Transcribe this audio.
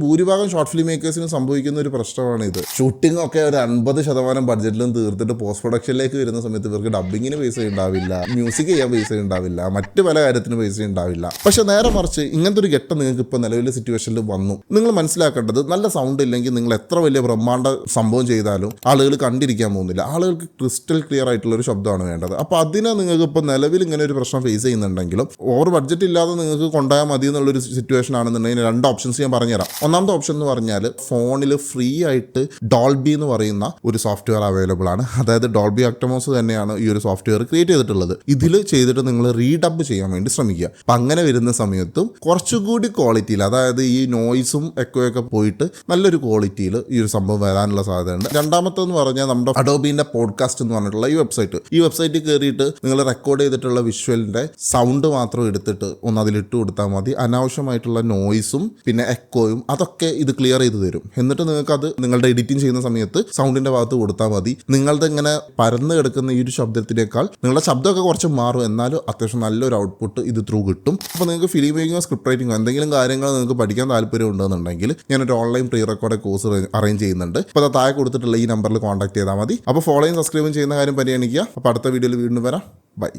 ഭൂരിഭാഗം short film മേക്കേഴ്സിന് സംഭവിക്കുന്ന ഒരു പ്രശ്നമാണ് ഇത്. ഷൂട്ടിംഗ് ഒക്കെ ഒരു 50% ബഡ്ജറ്റിലും തീർത്തിട്ട് പോസ്റ്റ് പ്രൊഡക്ഷനിലേക്ക് വരുന്ന സമയത്ത് ഇവർക്ക് ഡബ്ബിങ്ങിന് പൈസ ഉണ്ടാവില്ല, മ്യൂസിക് ചെയ്യാൻ പൈസ ഉണ്ടാവില്ല, മറ്റു പല കാര്യത്തിന് പൈസ ഉണ്ടാവില്ല. പക്ഷെ നേരെ മറിച്ച് ഇങ്ങനത്തെ ഒരു ഘട്ടം നിങ്ങൾക്ക് ഇപ്പോൾ നിലവിലെ സിറ്റുവേഷനിൽ വന്നു. നിങ്ങൾ മനസ്സിലാക്കേണ്ടത്, നല്ല സൗണ്ട് ഇല്ലെങ്കിൽ നിങ്ങൾ എത്ര വലിയ ബ്രഹ്മാണ്ഡ സംഭവം ചെയ്താലും ആളുകൾ കണ്ടിരിക്കാൻ പോകുന്നില്ല. ആളുകൾക്ക് ക്രിസ്റ്റൽ ക്ലിയർ ആയിട്ടുള്ള ഒരു ശബ്ദമാണ് വേണ്ടത്. അപ്പോൾ അതിനെ നിങ്ങൾക്ക് ഇപ്പോൾ നിലവിൽ ഇങ്ങനെ ഒരു പ്രശ്നം ഫേസ് ചെയ്യുന്നുണ്ടെങ്കിലും ഓവർ ബഡ്ജറ്റ് ഇല്ലാതെ നിങ്ങൾക്ക് കൊണ്ടുപോയാൽ മതി എന്നുള്ളൊരു സിറ്റുവേഷൻ ആണെന്നുണ്ടെങ്കിൽ 2 ഓപ്ഷൻസ് ഞാൻ പറഞ്ഞുതരാം. ഒന്നാമത്തെ ഓപ്ഷൻ എന്ന് പറഞ്ഞാൽ ഫോണിൽ ഫ്രീ ആയിട്ട് ഡോൾബി എന്ന് പറയുന്ന ഒരു സോഫ്റ്റ്വെയർ അവൈലബിൾ ആണ്. അതായത് ഡോൾബി അറ്റ്മോസ് തന്നെയാണ് ഈ ഒരു സോഫ്റ്റ്വെയർ ക്രിയേറ്റ് ചെയ്തിട്ടുള്ളത്. ഇതിൽ ചെയ്തിട്ട് നിങ്ങൾ റീഡബ് ചെയ്യാൻ വേണ്ടി ശ്രമിക്കുക. അപ്പം അങ്ങനെ വരുന്ന സമയത്തും കുറച്ചുകൂടി ക്വാളിറ്റിയിൽ, അതായത് ഈ നോയ്സും എക്കോയൊക്കെ പോയിട്ട് നല്ലൊരു ക്വാളിറ്റിയിൽ ഈ ഒരു സംഭവം വരാനുള്ള സാധ്യതയുണ്ട്. രണ്ടാമത്തെന്ന് പറഞ്ഞാൽ നമ്മുടെ അഡോബിന്റെ പോഡ്കാസ്റ്റ് എന്ന് പറഞ്ഞിട്ടുള്ള ഈ വെബ്സൈറ്റിൽ കയറിയിട്ട് നിങ്ങൾ റെക്കോർഡ് ചെയ്തിട്ടുള്ള വിഷ്വലിന്റെ സൗണ്ട് മാത്രം എടുത്തിട്ട് ഒന്ന് അതിലിട്ട് കൊടുത്താൽ മതി. അനാവശ്യമായിട്ടുള്ള നോയ്സും പിന്നെ എക്കോയും അതൊക്കെ ഇത് ക്ലിയർ ചെയ്ത് തരും. എന്നിട്ട് നിങ്ങൾക്ക് അത് നിങ്ങളുടെ എഡിറ്റിംഗ് ചെയ്യുന്ന സമയത്ത് സൗണ്ടിന്റെ ഭാഗത്ത് കൊടുത്താൽ മതി. നിങ്ങളുടെ ഇങ്ങനെ പരന്ന് കിടക്കുന്ന ഈ ഒരു ശബ്ദത്തിനേക്കാൾ നിങ്ങളുടെ ശബ്ദമൊക്കെ കുറച്ച് മാറും, എന്നാലും അത്യാവശ്യം നല്ലൊരു ഔട്ട്പുട്ട് ഇത് ത്രൂ കിട്ടും. അപ്പോൾ നിങ്ങൾക്ക് ഫിലിം മേക്കിങ്ങോ സ്ക്രിപ്റ്റ് റൈറ്റിങ്ങോ എന്തെങ്കിലും കാര്യങ്ങൾ നിങ്ങൾക്ക് പഠിക്കാൻ താല്പര്യം ഉണ്ടെന്നുണ്ടെങ്കിൽ ഞാനൊരു online pre record course arrange ചെയ്യുന്നുണ്ട്. അപ്പോൾ അത് താഴെ കൊടുത്തിട്ടുള്ള ഈ നമ്പറിൽ കോൺടാക്ട് ചെയ്താൽ മതി. അപ്പോൾ ഫോളോയും സബ്സ്ക്രൈബും ചെയ്യുന്ന കാര്യം പരിഗണിക്കുക. അപ്പോൾ അടുത്ത വീഡിയോയിൽ വീണ്ടും വരാം. ബൈ.